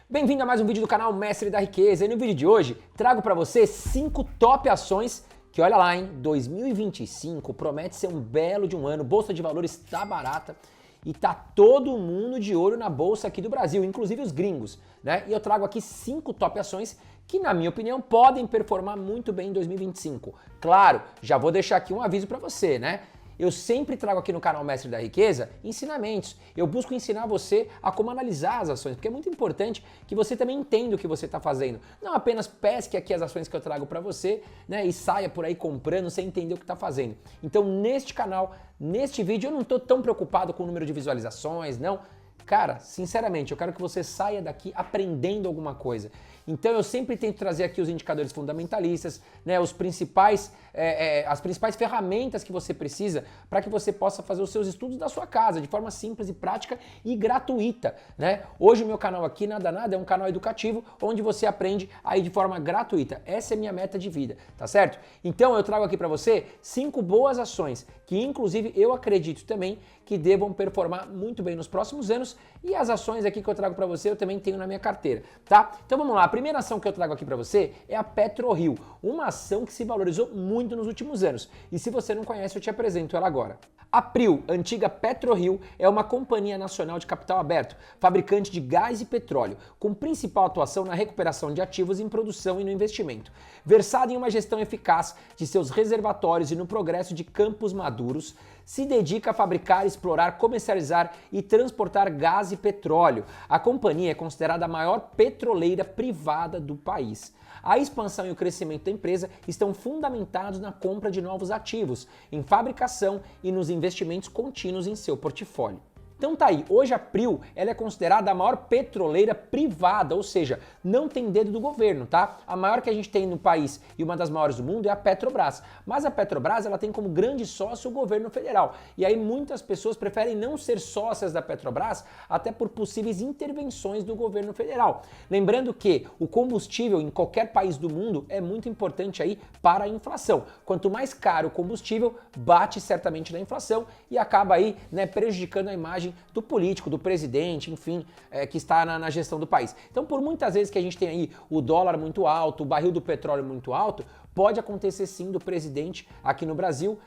Bem-vindo a mais um vídeo do canal Mestre da Riqueza. E no vídeo de hoje trago para você 5 top ações que, olha lá, hein, 2025 promete ser um belo de um ano, bolsa de valores está barata e tá todo mundo de olho na bolsa aqui do Brasil, inclusive os gringos, né? E eu trago aqui 5 top ações que, na minha opinião, podem performar muito bem em 2025. Claro, já vou deixar aqui um aviso para você, né? Eu sempre trago aqui no canal Mestre da Riqueza ensinamentos. Eu busco ensinar você a como analisar as ações, porque é muito importante que você também entenda o que você está fazendo. Não apenas pesque aqui as ações que eu trago para você, né, e saia por aí comprando sem entender o que está fazendo. Então, neste canal, neste vídeo, eu não estou tão preocupado com o número de visualizações, não. Cara, sinceramente, eu quero que você saia daqui aprendendo alguma coisa. Então eu sempre tento trazer aqui os indicadores fundamentalistas, né, as principais ferramentas que você precisa para que você possa fazer os seus estudos da sua casa, de forma simples e prática e gratuita, né? Hoje o meu canal aqui, nada, é um canal educativo onde você aprende aí de forma gratuita. Essa é a minha meta de vida, tá certo? Então eu trago aqui para você 5 boas ações que inclusive eu acredito também que devam performar muito bem nos próximos anos, e as ações aqui que eu trago para você eu também tenho na minha carteira, tá? Então vamos lá, a primeira ação que eu trago aqui para você é a PetroRio, uma ação que se valorizou muito nos últimos anos, e se você não conhece eu te apresento ela agora. A PRIO, antiga PetroRio, é uma companhia nacional de capital aberto, fabricante de gás e petróleo, com principal atuação na recuperação de ativos em produção e no investimento. Versada em uma gestão eficaz de seus reservatórios e no progresso de campos maduros, se dedica a fabricar, explorar, comercializar e transportar gás e petróleo. A companhia é considerada a maior petroleira privada do país. A expansão e o crescimento da empresa estão fundamentados na compra de novos ativos, em fabricação e nos investimentos contínuos em seu portfólio. Então tá aí, hoje a PRIO ela é considerada a maior petroleira privada, ou seja, não tem dedo do governo, tá? A maior que a gente tem no país e uma das maiores do mundo é a Petrobras. Mas a Petrobras ela tem como grande sócio o governo federal. E aí muitas pessoas preferem não ser sócias da Petrobras até por possíveis intervenções do governo federal. Lembrando que o combustível em qualquer país do mundo é muito importante aí para a inflação. Quanto mais caro o combustível, bate certamente na inflação e acaba aí, né, prejudicando a imagem do político, do presidente, enfim, que está na gestão do país. Então, por muitas vezes que a gente tem aí o dólar muito alto, o barril do petróleo muito alto, pode acontecer sim do presidente aqui no Brasil,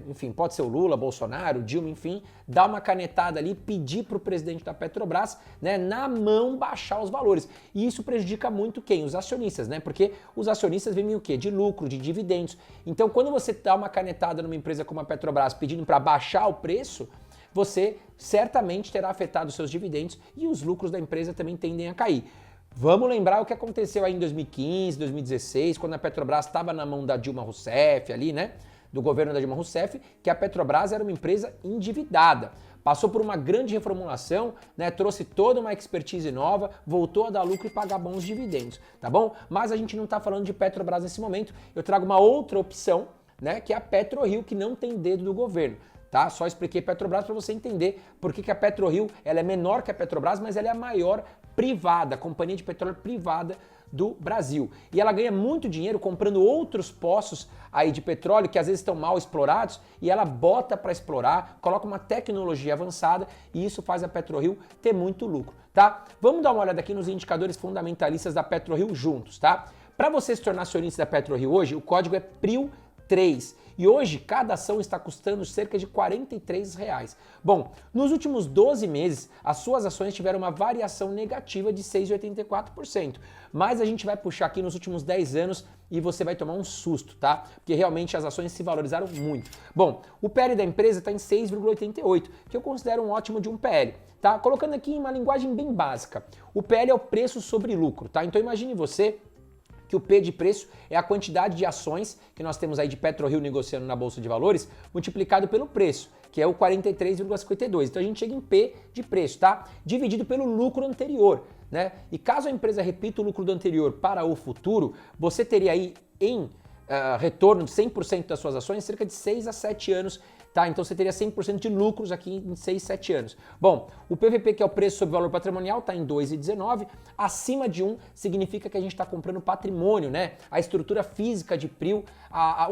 enfim, pode ser o Lula, Bolsonaro, Dilma, enfim, dar uma canetada ali, pedir para o presidente da Petrobras, né, na mão baixar os valores. E isso prejudica muito quem? Os acionistas, né? Porque os acionistas vivem o quê? De lucro, de dividendos. Então, quando você dá uma canetada numa empresa como a Petrobras pedindo para baixar o preço, você certamente terá afetado os seus dividendos e os lucros da empresa também tendem a cair. Vamos lembrar o que aconteceu aí em 2015, 2016, quando a Petrobras estava na mão da Dilma Rousseff ali, né? Do governo da Dilma Rousseff, que a Petrobras era uma empresa endividada. Passou por uma grande reformulação, né? Trouxe toda uma expertise nova, voltou a dar lucro e pagar bons dividendos, tá bom? Mas a gente não está falando de Petrobras nesse momento. Eu trago uma outra opção, né? Que é a PetroRio, que não tem dedo do governo. Tá? Só expliquei Petrobras para você entender por que a PetroRio ela é menor que a Petrobras, mas ela é a maior privada, companhia de petróleo privada do Brasil. E ela ganha muito dinheiro comprando outros poços aí de petróleo que às vezes estão mal explorados e ela bota para explorar, coloca uma tecnologia avançada e isso faz a PetroRio ter muito lucro, tá? Vamos dar uma olhada aqui nos indicadores fundamentalistas da PetroRio juntos, tá? Para você se tornar acionista da PetroRio hoje, o código é PRIO3. E hoje, cada ação está custando cerca de R$ 43. Bom, nos últimos 12 meses, as suas ações tiveram uma variação negativa de 6,84%. Mas a gente vai puxar aqui nos últimos 10 anos e você vai tomar um susto, tá? Porque realmente as ações se valorizaram muito. Bom, o PL da empresa está em 6,88, que eu considero um ótimo de um PL. Tá? Colocando aqui em uma linguagem bem básica. O PL é o preço sobre lucro, tá? Então imagine você que o P de preço é a quantidade de ações que nós temos aí de PetroRio negociando na Bolsa de Valores, multiplicado pelo preço, que é o 43,52. Então a gente chega em P de preço, tá? Dividido pelo lucro anterior, né? E caso a empresa repita o lucro do anterior para o futuro, você teria aí em retorno de 100% das suas ações cerca de 6 a 7 anos, tá? Então você teria 100% de lucros aqui em 6, 7 anos. Bom, o PVP, que é o preço sobre valor patrimonial, está em 2,19. Acima de 1 significa que a gente está comprando patrimônio, né? A estrutura física de PRIO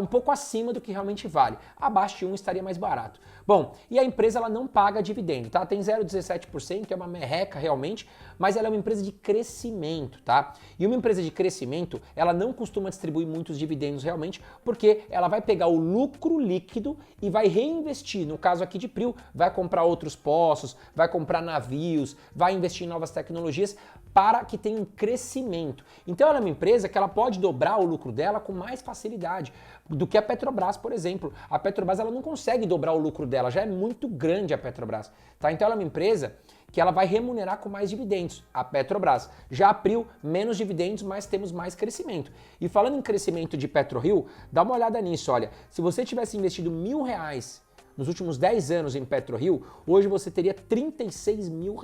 um pouco acima do que realmente vale. Abaixo de 1 estaria mais barato. Bom, e a empresa ela não paga dividendo, tá? Tem 0,17%, é uma merreca realmente, mas ela é uma empresa de crescimento, tá? E uma empresa de crescimento, ela não costuma distribuir muitos dividendos realmente, porque ela vai pegar o lucro líquido e vai reinvestir. No caso aqui de Prio, vai comprar outros poços, vai comprar navios, vai investir em novas tecnologias para que tenha um crescimento. Então ela é uma empresa que ela pode dobrar o lucro dela com mais facilidade do que a Petrobras, por exemplo. A Petrobras ela não consegue dobrar o lucro dela, já é muito grande a Petrobras, tá? Então ela é uma empresa que ela vai remunerar com mais dividendos, a Petrobras. Já a Prio, menos dividendos, mas temos mais crescimento. E falando em crescimento de PetroRio, dá uma olhada nisso, olha, se você tivesse investido R$1.000 nos últimos 10 anos em PetroRio, hoje você teria R$36 mil.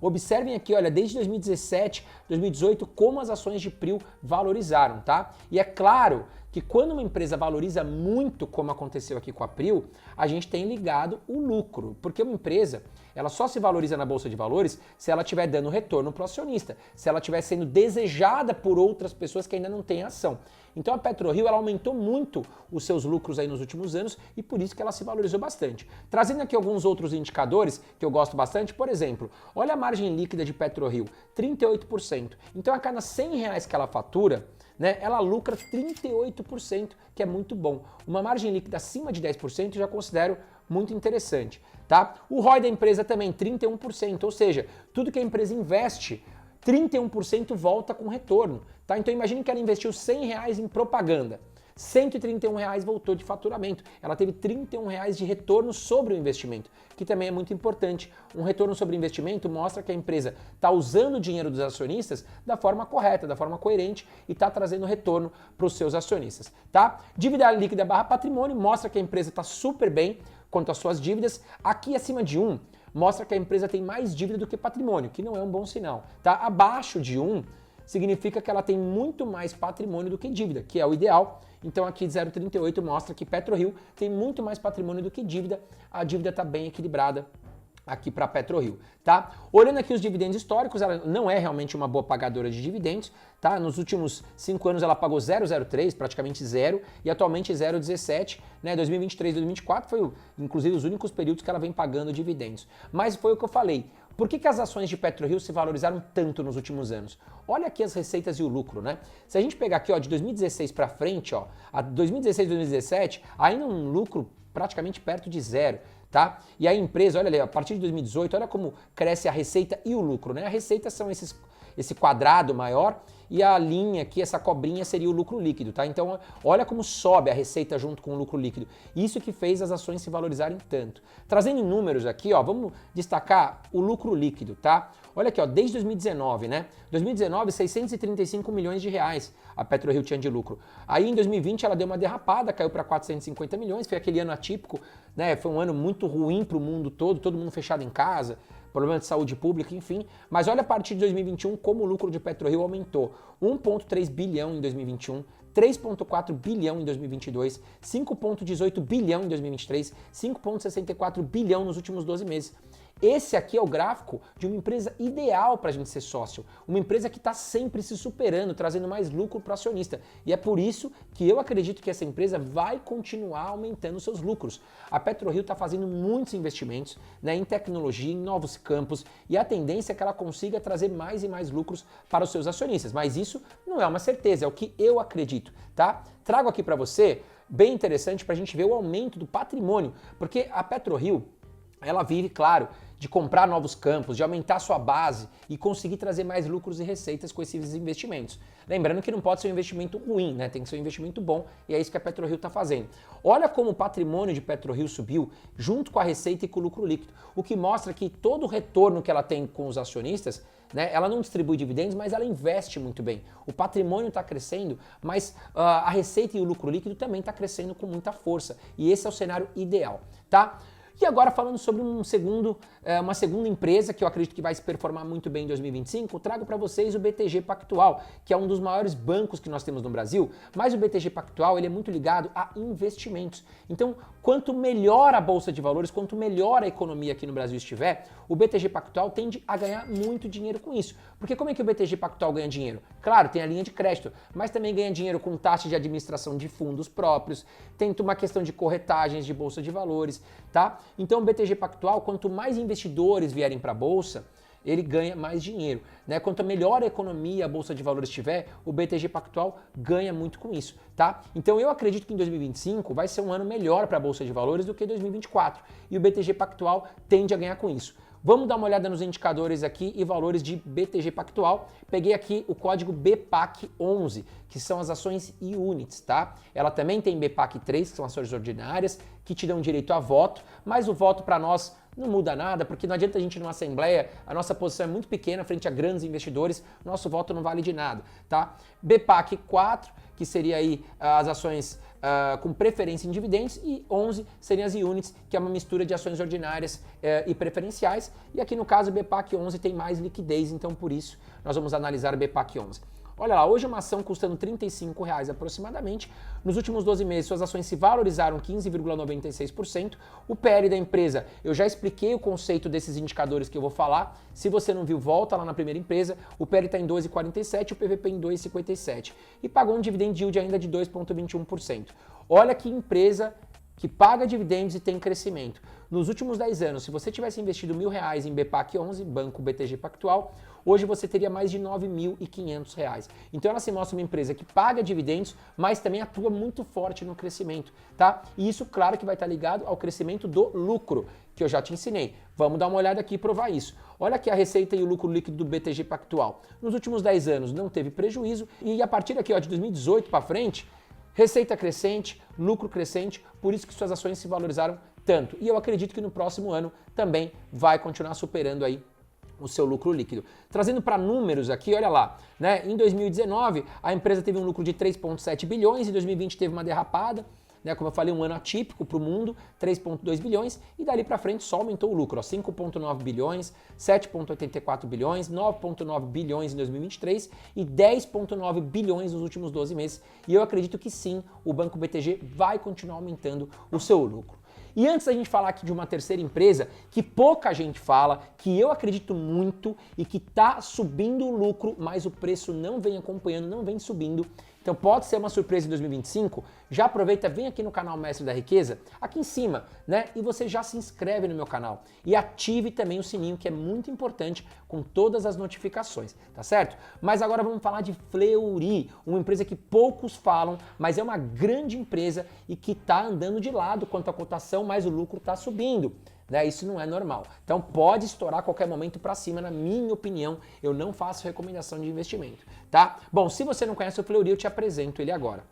Observem aqui, olha, desde 2017, 2018, como as ações de Prio valorizaram, tá? E é claro que quando uma empresa valoriza muito, como aconteceu aqui com a Prio, a gente tem ligado o lucro, porque uma empresa, ela só se valoriza na Bolsa de Valores se ela estiver dando retorno para o acionista, se ela estiver sendo desejada por outras pessoas que ainda não têm ação. Então a PetroRio ela aumentou muito os seus lucros aí nos últimos anos e por isso que ela se valorizou bastante. Trazendo aqui alguns outros indicadores que eu gosto bastante, por exemplo, olha a margem líquida de PetroRio, 38%. Então a cada R$100 que ela fatura, né, ela lucra 38%, que é muito bom. Uma margem líquida acima de 10% eu já considero muito interessante, tá? O ROI da empresa também 31%, ou seja, tudo que a empresa investe, 31% volta com retorno, tá? Então imagine que ela investiu R$100 em propaganda, R$131 voltou de faturamento. Ela teve R$31 de retorno sobre o investimento, que também é muito importante. Um retorno sobre investimento mostra que a empresa está usando o dinheiro dos acionistas da forma correta, da forma coerente e está trazendo retorno para os seus acionistas, tá? Dívida líquida barra patrimônio mostra que a empresa está super bem quanto às suas dívidas. Aqui acima de 1 mostra que a empresa tem mais dívida do que patrimônio, que não é um bom sinal, tá? Abaixo de 1 significa que ela tem muito mais patrimônio do que dívida, que é o ideal. Então aqui 0,38 mostra que PetroRio tem muito mais patrimônio do que dívida, a dívida está bem equilibrada aqui para a PetroRio, tá? Olhando aqui os dividendos históricos, ela não é realmente uma boa pagadora de dividendos, tá? Nos últimos 5 anos ela pagou 0,03, praticamente zero, e atualmente 0,17, né? 2023 e 2024 foi, inclusive, os únicos períodos que ela vem pagando dividendos. Mas foi o que eu falei. Por que as ações de PetroRio se valorizaram tanto nos últimos anos? Olha aqui as receitas e o lucro, né? Se a gente pegar aqui, ó, de 2016 para frente, ó, a 2016 e 2017, ainda um lucro praticamente perto de zero, tá? E a empresa, olha ali, a partir de 2018, olha como cresce a receita e o lucro, né? A receita são esse quadrado maior e a linha aqui, essa cobrinha, seria o lucro líquido, tá? Então, olha como sobe a receita junto com o lucro líquido. Isso que fez as ações se valorizarem tanto. Trazendo em números aqui, ó, vamos destacar o lucro líquido, tá? Olha aqui, ó, desde 2019, né? 2019, 635 milhões de reais a PetroRio tinha de lucro. Aí em 2020 ela deu uma derrapada, caiu para 450 milhões, foi aquele ano atípico, né? Foi um ano muito ruim para o mundo todo mundo fechado em casa, problema de saúde pública, enfim. Mas olha a partir de 2021 como o lucro de PetroRio aumentou. 1,3 bilhão em 2021, 3,4 bilhão em 2022, 5,18 bilhão em 2023, 5,64 bilhão nos últimos 12 meses. Esse aqui é o gráfico de uma empresa ideal para a gente ser sócio. Uma empresa que está sempre se superando, trazendo mais lucro para o acionista. E é por isso que eu acredito que essa empresa vai continuar aumentando seus lucros. A PetroRio está fazendo muitos investimentos, né, em tecnologia, em novos campos, e a tendência é que ela consiga trazer mais e mais lucros para os seus acionistas. Mas isso não é uma certeza, é o que eu acredito, tá? Trago aqui para você, bem interessante, para a gente ver o aumento do patrimônio, porque a PetroRio, ela vive, claro, de comprar novos campos, de aumentar sua base e conseguir trazer mais lucros e receitas com esses investimentos. Lembrando que não pode ser um investimento ruim, né? Tem que ser um investimento bom e é isso que a PetroRio está fazendo. Olha como o patrimônio de PetroRio subiu junto com a receita e com o lucro líquido, o que mostra que todo o retorno que ela tem com os acionistas, né, ela não distribui dividendos, mas ela investe muito bem. O patrimônio está crescendo, mas a receita e o lucro líquido também está crescendo com muita força. E esse é o cenário ideal, tá? E agora falando sobre uma segunda empresa que eu acredito que vai se performar muito bem em 2025, trago para vocês o BTG Pactual, que é um dos maiores bancos que nós temos no Brasil, mas o BTG Pactual ele é muito ligado a investimentos. Então, quanto melhor a Bolsa de Valores, quanto melhor a economia aqui no Brasil estiver, o BTG Pactual tende a ganhar muito dinheiro com isso. Porque como é que o BTG Pactual ganha dinheiro? Claro, tem a linha de crédito, mas também ganha dinheiro com taxa de administração de fundos próprios, tem uma questão de corretagens de Bolsa de Valores, tá? Então o BTG Pactual, quanto mais investidores vierem para a bolsa, ele ganha mais dinheiro, né? Quanto melhor a economia, a bolsa de valores estiver, o BTG Pactual ganha muito com isso, tá? Então eu acredito que em 2025 vai ser um ano melhor para a bolsa de valores do que 2024 e o BTG Pactual tende a ganhar com isso. Vamos dar uma olhada nos indicadores aqui e valores de BTG Pactual. Peguei aqui o código BPAC11, que são as ações e units, tá? Ela também tem BPAC3, que são ações ordinárias, que te dão direito a voto, mas o voto para nós não muda nada, porque não adianta a gente ir numa assembleia, a nossa posição é muito pequena frente a grandes investidores, nosso voto não vale de nada, tá? BPAC 4, que seria aí as ações com preferência em dividendos, e 11 seriam as units, que é uma mistura de ações ordinárias e preferenciais, e aqui no caso o BPAC 11 tem mais liquidez, então por isso nós vamos analisar o BPAC 11. Olha lá, hoje uma ação custando R$ 35 aproximadamente. Nos últimos 12 meses, suas ações se valorizaram 15,96%. O PL da empresa, eu já expliquei o conceito desses indicadores que eu vou falar. Se você não viu, volta lá na primeira empresa. O PL está em 2,47, o PVP em 2,57. E pagou um dividend yield ainda de 2,21%. Olha que empresa que paga dividendos e tem crescimento. Nos últimos 10 anos, se você tivesse investido R$ 1.000 em BPAC 11, Banco BTG Pactual, hoje você teria mais de R$ 9.500. Então ela se mostra uma empresa que paga dividendos, mas também atua muito forte no crescimento, tá? E isso, claro, que vai estar ligado ao crescimento do lucro, que eu já te ensinei. Vamos dar uma olhada aqui e provar isso. Olha aqui a receita e o lucro líquido do BTG Pactual. Nos últimos 10 anos não teve prejuízo e a partir aqui, ó, de 2018 para frente, receita crescente, lucro crescente, por isso que suas ações se valorizaram tanto. E eu acredito que no próximo ano também vai continuar superando aí o seu lucro líquido. Trazendo para números aqui, olha lá, né? Em 2019, a empresa teve um lucro de 3,7 bilhões, em 2020 teve uma derrapada, né? Como eu falei, um ano atípico para o mundo, 3,2 bilhões, e dali para frente só aumentou o lucro, 5,9 bilhões, 7,84 bilhões, 9,9 bilhões em 2023 e 10,9 bilhões nos últimos 12 meses. E eu acredito que sim, o Banco BTG vai continuar aumentando o seu lucro. E antes da gente falar aqui de uma terceira empresa que pouca gente fala, que eu acredito muito e que está subindo o lucro, mas o preço não vem acompanhando, não vem subindo. Então pode ser uma surpresa em 2025. Já aproveita, vem aqui no canal Mestre da Riqueza, aqui em cima, né? E você já se inscreve no meu canal. E ative também o sininho, que é muito importante, com todas as notificações, tá certo? Mas agora vamos falar de Fleury, uma empresa que poucos falam, mas é uma grande empresa e que está andando de lado quanto à cotação, mas o lucro está subindo. Né? Isso não é normal. Então pode estourar a qualquer momento para cima, na minha opinião. Eu não faço recomendação de investimento, tá? Bom, se você não conhece o Fleury, eu te apresento ele agora.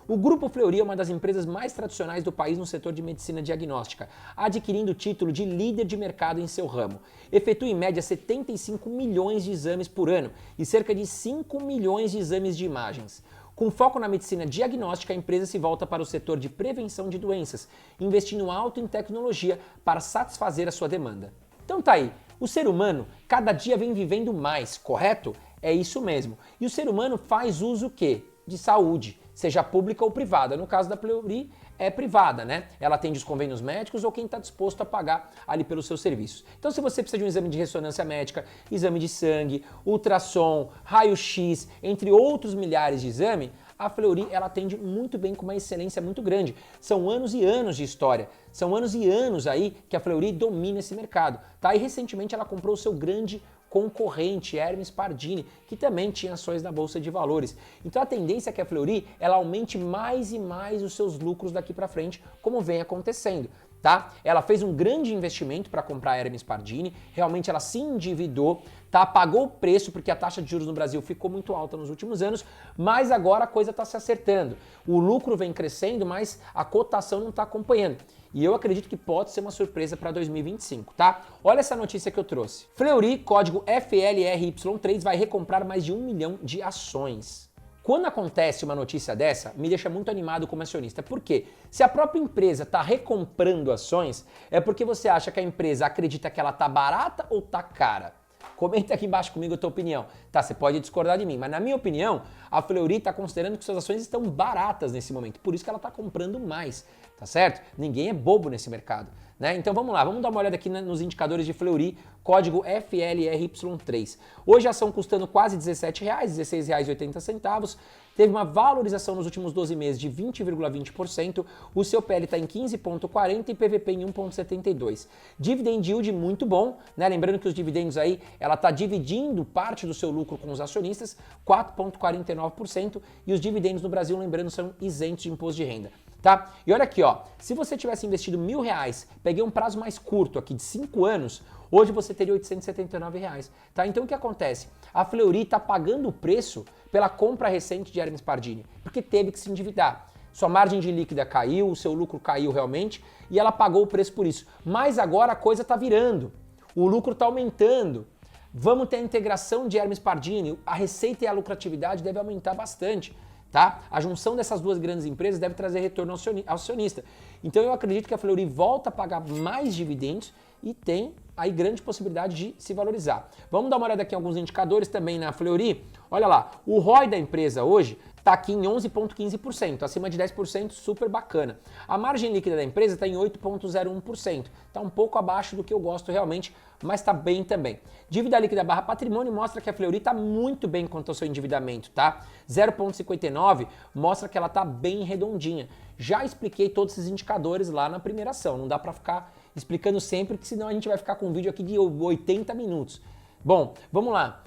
O Grupo Fleury é uma das empresas mais tradicionais do país no setor de medicina diagnóstica, adquirindo o título de líder de mercado em seu ramo. Efetua em média 75 milhões de exames por ano e cerca de 5 milhões de exames de imagens. Com foco na medicina diagnóstica, a empresa se volta para o setor de prevenção de doenças, investindo alto em tecnologia para satisfazer a sua demanda. Então tá aí, o ser humano cada dia vem vivendo mais, correto? É isso mesmo. E o ser humano faz uso o quê? De saúde, seja pública ou privada. No caso da Fleury, é privada, né? Ela atende os convênios médicos ou quem está disposto a pagar ali pelos seus serviços. Então, se você precisa de um exame de ressonância médica, exame de sangue, ultrassom, raio-x, entre outros milhares de exames, a Fleury ela atende muito bem, com uma excelência muito grande. São anos e anos de história, são anos e anos aí que a Fleury domina esse mercado, tá? E recentemente ela comprou o seu grande concorrente, Hermes Pardini, que também tinha ações na Bolsa de Valores. Então a tendência é que a Fleury ela aumente mais e mais os seus lucros daqui para frente, como vem acontecendo. Tá? Ela fez um grande investimento para comprar a Hermes Pardini, realmente ela se endividou, tá? Pagou o preço porque a taxa de juros no Brasil ficou muito alta nos últimos anos, mas agora a coisa está se acertando. O lucro vem crescendo, mas a cotação não está acompanhando. E eu acredito que pode ser uma surpresa para 2025, tá? Olha essa notícia que eu trouxe. Fleury, código FLRY3, vai recomprar mais de 1 milhão de ações. Quando acontece uma notícia dessa, me deixa muito animado como acionista. Por quê? Se a própria empresa está recomprando ações, é porque você acha que a empresa acredita que ela está barata ou está cara? Comenta aqui embaixo comigo a tua opinião. Tá, você pode discordar de mim, mas na minha opinião, a Fleury está considerando que suas ações estão baratas nesse momento. Por isso que ela está comprando mais. tá certo? Ninguém é bobo nesse mercado, né? Então vamos lá, vamos dar uma olhada aqui nos indicadores de Fleury, código FLRY3. Hoje a ação custando quase R$17, R$16,80. Teve uma valorização nos últimos 12 meses de 20,20%, o seu PL está em 15,40 e PVP em 1,72. Dividend yield muito bom, né? Lembrando que os dividendos aí, ela está dividindo parte do seu lucro com os acionistas, 4,49%, e os dividendos no Brasil, lembrando, são isentos de imposto de renda. Tá? E olha aqui, ó, se você tivesse investido R$1.000, peguei um prazo mais curto aqui de 5 anos, hoje você teria R$879, tá? Então o que acontece? A Fleury está pagando o preço pela compra recente de Hermes Pardini, porque teve que se endividar. Sua margem de líquida caiu, o seu lucro caiu realmente e ela pagou o preço por isso. Mas agora a coisa está virando, o lucro está aumentando. Vamos ter a integração de Hermes Pardini, a receita e a lucratividade deve aumentar bastante. Tá? A junção dessas duas grandes empresas deve trazer retorno ao acionista. Então eu acredito que a Fleury volta a pagar mais dividendos e tem aí grande possibilidade de se valorizar. Vamos dar uma olhada aqui em alguns indicadores também na Fleury. Olha lá, o ROI da empresa hoje está aqui em 11,15%, acima de 10%, super bacana. A margem líquida da empresa está em 8,01%, está um pouco abaixo do que eu gosto realmente, mas está bem também. Dívida líquida barra patrimônio mostra que a Fleury está muito bem quanto ao seu endividamento, tá? 0,59 mostra que ela está bem redondinha. Já expliquei todos esses indicadores lá na primeira ação, não dá para ficar explicando sempre, porque senão a gente vai ficar com um vídeo aqui de 80 minutos. Bom, vamos lá.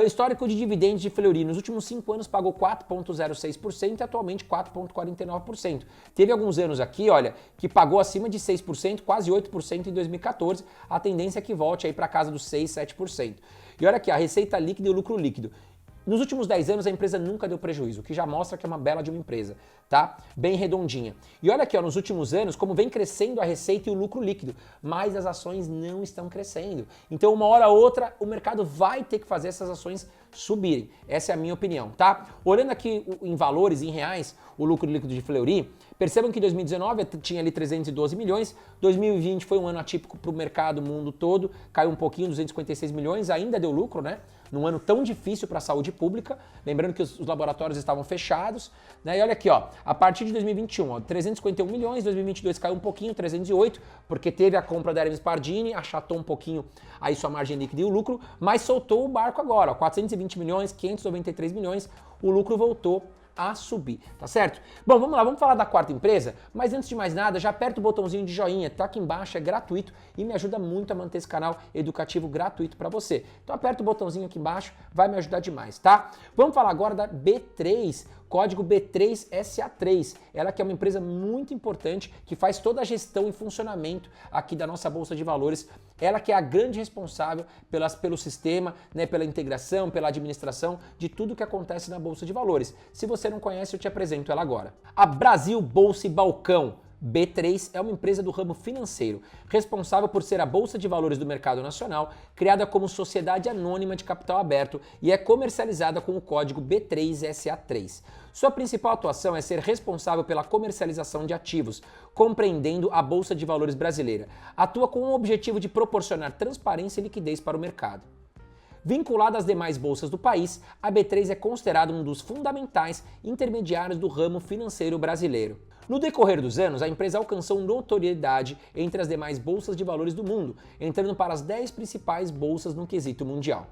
Histórico de dividendos de Fleury, nos últimos 5 anos pagou 4,06% e atualmente 4,49%. Teve alguns anos aqui, olha, que pagou acima de 6%, quase 8% em 2014, a tendência é que volte aí para casa dos 6, 7%. E olha aqui, a receita líquida e o lucro líquido. Nos últimos 10 anos a empresa nunca deu prejuízo, o que já mostra que é uma bela de uma empresa, tá? Bem redondinha. E olha aqui, ó, nos últimos anos, como vem crescendo a receita e o lucro líquido, mas as ações não estão crescendo. Então, uma hora ou outra, o mercado vai ter que fazer essas ações subirem. Essa é a minha opinião, tá? Olhando aqui em valores, em reais, o lucro líquido de Fleury, percebam que em 2019 tinha ali 312 milhões, 2020 foi um ano atípico para o mercado mundo todo, caiu um pouquinho, 256 milhões, ainda deu lucro, né? Num ano tão difícil para a saúde pública, lembrando que os laboratórios estavam fechados, né? E olha aqui, ó, a partir de 2021, ó, 351 milhões, 2022 caiu um pouquinho, 308, porque teve a compra da Hermes Pardini, achatou um pouquinho aí sua margem líquida e o lucro, mas soltou o barco agora, ó, 420 milhões, 593 milhões, o lucro voltou a subir, tá certo? Bom, vamos lá, vamos falar da quarta empresa, mas antes de mais nada, já aperta o botãozinho de joinha, tá aqui embaixo, é gratuito e me ajuda muito a manter esse canal educativo gratuito para você. Então aperta o botãozinho aqui embaixo, vai me ajudar demais, tá? Vamos falar agora da B3, código B3SA3, ela que é uma empresa muito importante, que faz toda a gestão e funcionamento aqui da nossa Bolsa de Valores, ela que é a grande responsável pelo sistema, né, pela integração, pela administração de tudo que acontece na Bolsa de Valores. Se você não conhece, eu te apresento ela agora. A Brasil Bolsa e Balcão B3 é uma empresa do ramo financeiro, responsável por ser a Bolsa de Valores do mercado nacional, criada como sociedade anônima de capital aberto e é comercializada com o código B3SA3. Sua principal atuação é ser responsável pela comercialização de ativos, compreendendo a Bolsa de Valores brasileira. Atua com o objetivo de proporcionar transparência e liquidez para o mercado. Vinculada às demais bolsas do país, a B3 é considerada um dos fundamentais intermediários do ramo financeiro brasileiro. No decorrer dos anos, a empresa alcançou notoriedade entre as demais bolsas de valores do mundo, entrando para as 10 principais bolsas no quesito mundial.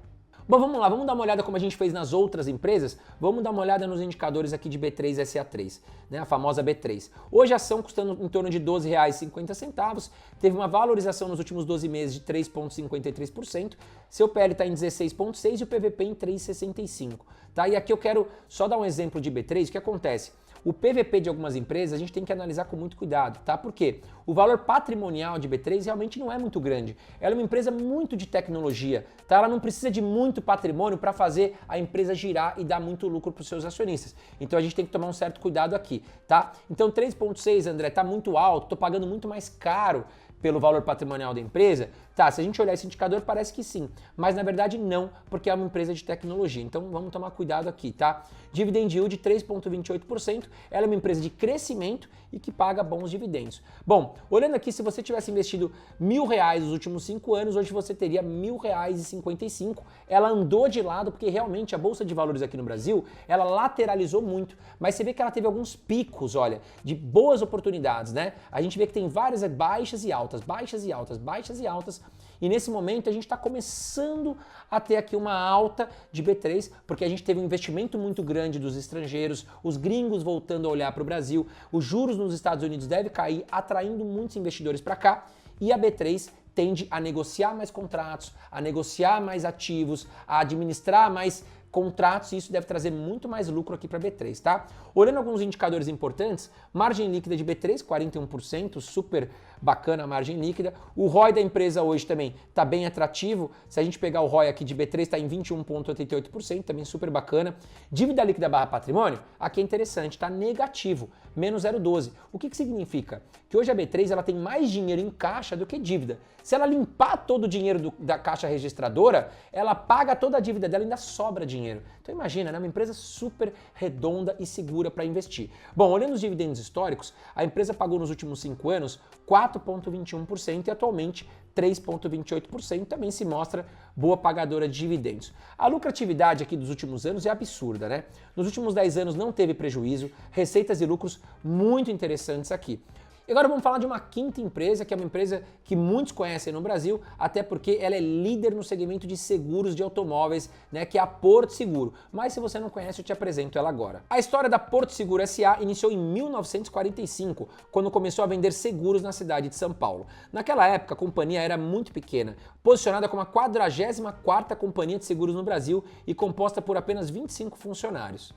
Bom, vamos lá, vamos dar uma olhada como a gente fez nas outras empresas, vamos dar uma olhada nos indicadores aqui de B3SA3, né, a famosa B3. Hoje a ação custando em torno de R$ 12,50, teve uma valorização nos últimos 12 meses de 3,53%, seu PL está em 16,6 e o PVP em 3,65. Tá? E aqui eu quero só dar um exemplo de B3, o que acontece? O PVP de algumas empresas a gente tem que analisar com muito cuidado, tá? Porque o valor patrimonial de B3 realmente não é muito grande. Ela é uma empresa muito de tecnologia, tá? Ela não precisa de muito patrimônio para fazer a empresa girar e dar muito lucro para os seus acionistas. Então a gente tem que tomar um certo cuidado aqui, tá? Então 3,6, André, tá muito alto, tô pagando muito mais caro pelo valor patrimonial da empresa? Tá, se a gente olhar esse indicador parece que sim, mas na verdade não, porque é uma empresa de tecnologia. Então vamos tomar cuidado aqui, tá? Dividend yield 3,28%, ela é uma empresa de crescimento e que paga bons dividendos. Bom, olhando aqui, se você tivesse investido R$1.000 nos últimos 5 anos, hoje você teria R$1.000,55. Ela andou de lado porque realmente a Bolsa de Valores aqui no Brasil, ela lateralizou muito, mas você vê que ela teve alguns picos, olha, de boas oportunidades, né? A gente vê que tem várias baixas e altas, baixas e altas, baixas e altas, e nesse momento a gente está começando a ter aqui uma alta de B3, porque a gente teve um investimento muito grande dos estrangeiros, os gringos voltando a olhar para o Brasil, os juros nos Estados Unidos devem cair, atraindo muitos investidores para cá, e a B3 tende a negociar mais contratos, a negociar mais ativos, a administrar mais contratos, e isso deve trazer muito mais lucro aqui para a B3, tá? Olhando alguns indicadores importantes, margem líquida de B3, 41%, super bacana a margem líquida. O ROI da empresa hoje também está bem atrativo. Se a gente pegar o ROI aqui de B3, está em 21,88%, também super bacana. Dívida líquida barra patrimônio, aqui é interessante, está negativo, menos 0,12. O que significa? Que hoje a B3 ela tem mais dinheiro em caixa do que dívida. Se ela limpar todo o dinheiro da caixa registradora, ela paga toda a dívida dela e ainda sobra dinheiro. Então imagina, né? Uma empresa super redonda e segura para investir. Bom, olhando os dividendos históricos, a empresa pagou nos últimos 5 anos 4,21% e atualmente 3,28%, também se mostra boa pagadora de dividendos. A lucratividade aqui dos últimos anos é absurda, né? Nos últimos 10 anos não teve prejuízo, receitas e lucros muito interessantes aqui. E agora vamos falar de uma quinta empresa, que é uma empresa que muitos conhecem no Brasil, até porque ela é líder no segmento de seguros de automóveis, né, que é a Porto Seguro. Mas se você não conhece, eu te apresento ela agora. A história da Porto Seguro S.A. iniciou em 1945, quando começou a vender seguros na cidade de São Paulo. Naquela época, a companhia era muito pequena, posicionada como a 44ª companhia de seguros no Brasil e composta por apenas 25 funcionários.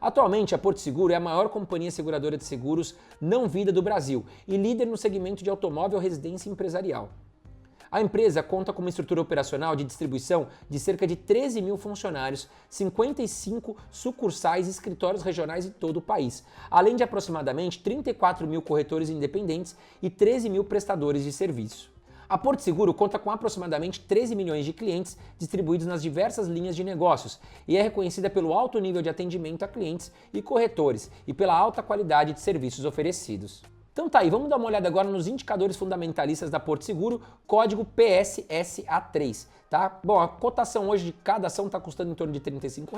Atualmente, a Porto Seguro é a maior companhia seguradora de seguros não vida do Brasil e líder no segmento de automóvel, residência e empresarial. A empresa conta com uma estrutura operacional de distribuição de cerca de 13 mil funcionários, 55 sucursais e escritórios regionais em todo o país, além de aproximadamente 34 mil corretores independentes e 13 mil prestadores de serviço. A Porto Seguro conta com aproximadamente 13 milhões de clientes distribuídos nas diversas linhas de negócios e é reconhecida pelo alto nível de atendimento a clientes e corretores e pela alta qualidade de serviços oferecidos. Então tá aí, vamos dar uma olhada agora nos indicadores fundamentalistas da Porto Seguro, código PSSA3, tá? Bom, a cotação hoje de cada ação está custando em torno de R$ 35,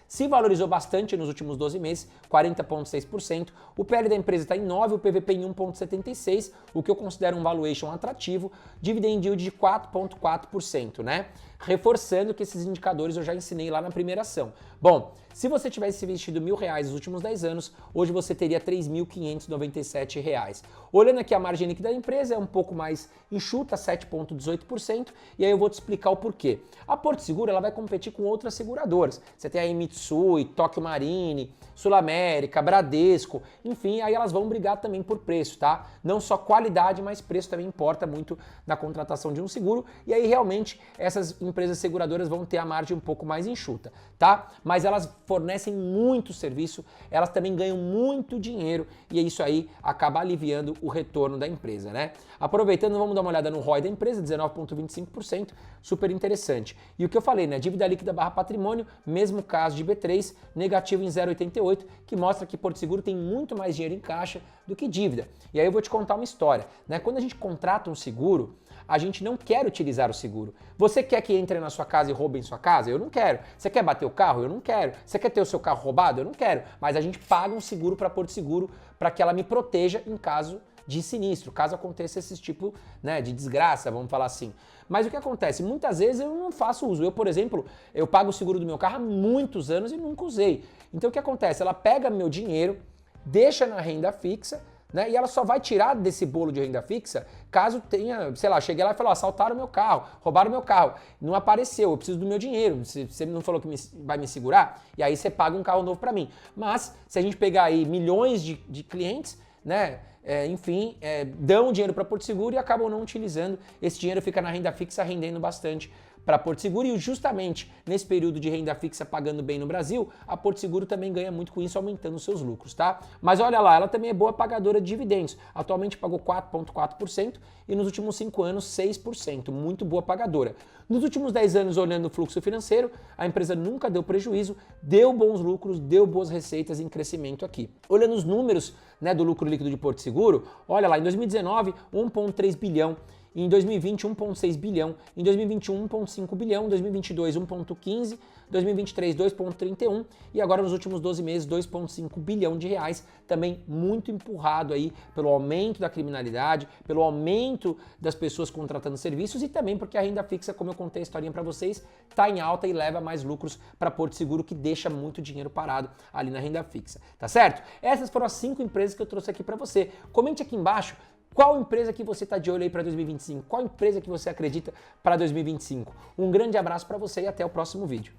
se valorizou bastante nos últimos 12 meses, 40,6%, o PL da empresa está em 9, o PVP em 1,76, o que eu considero um valuation atrativo, dividend yield de 4,4%, né? Reforçando que esses indicadores eu já ensinei lá na primeira ação. Bom, se você tivesse investido R$1.000 nos últimos 10 anos, hoje você teria R$ 3.597. Olhando aqui a margem líquida da empresa, é um pouco mais enxuta, 7,18%, e aí eu vou te explicar o porquê. A Porto Seguro ela vai competir com outras seguradoras. Você tem aí Mitsui, Tokio Marine, Sul América, Bradesco, enfim, aí elas vão brigar também por preço, tá? Não só qualidade, mas preço também importa muito na contratação de um seguro, e aí realmente essas empresas seguradoras vão ter a margem um pouco mais enxuta, tá? Mas elas fornecem muito serviço, elas também ganham muito dinheiro e isso aí acaba aliviando o retorno da empresa, né? Aproveitando, vamos dar uma olhada no ROI da empresa, 19,25%, super interessante. E o que eu falei, né? Dívida líquida barra patrimônio, mesmo caso de B3, negativo em 0,88, que mostra que Porto Seguro tem muito mais dinheiro em caixa do que dívida. E aí eu vou te contar uma história, né? Quando a gente contrata um seguro, a gente não quer utilizar o seguro. Você quer que entre na sua casa e roubem sua casa? Eu não quero. Você quer bater o carro? Eu não quero. Você quer ter o seu carro roubado? Eu não quero. Mas a gente paga um seguro para Porto Seguro para que ela me proteja em caso de sinistro, caso aconteça esse tipo, né, de desgraça, vamos falar assim. Mas o que acontece? Muitas vezes eu não faço uso. Eu, por exemplo, eu pago o seguro do meu carro há muitos anos e nunca usei. Então o que acontece? Ela pega meu dinheiro, deixa na renda fixa, né? E ela só vai tirar desse bolo de renda fixa caso tenha, sei lá, cheguei lá e falou, assaltaram meu carro, roubaram meu carro, não apareceu, eu preciso do meu dinheiro, você não falou que vai me segurar, e aí você paga um carro novo para mim. Mas se a gente pegar aí milhões de clientes, né, dão dinheiro para Porto Seguro e acabam não utilizando, esse dinheiro fica na renda fixa rendendo bastante para Porto Seguro e justamente nesse período de renda fixa pagando bem no Brasil, a Porto Seguro também ganha muito com isso, aumentando os seus lucros, tá? Mas olha lá, ela também é boa pagadora de dividendos. Atualmente pagou 4,4% e nos últimos 5 anos 6%, muito boa pagadora. Nos últimos 10 anos, olhando o fluxo financeiro, a empresa nunca deu prejuízo, deu bons lucros, deu boas receitas em crescimento aqui. Olhando os números, né, do lucro líquido de Porto Seguro, olha lá, em 2019, 1,3 bilhão. Em 2020, 1,6 bilhão. Em 2021, 1,5 bilhão. Em 2022, 1,15. 2023, 2,31. E agora, nos últimos 12 meses, 2,5 bilhão de reais. Também muito empurrado aí pelo aumento da criminalidade, pelo aumento das pessoas contratando serviços e também porque a renda fixa, como eu contei a historinha para vocês, está em alta e leva mais lucros para Porto Seguro, que deixa muito dinheiro parado ali na renda fixa. Tá certo? Essas foram as 5 empresas que eu trouxe aqui para você. Comente aqui embaixo qual empresa que você está de olho aí para 2025? Qual empresa que você acredita para 2025? Um grande abraço para você e até o próximo vídeo.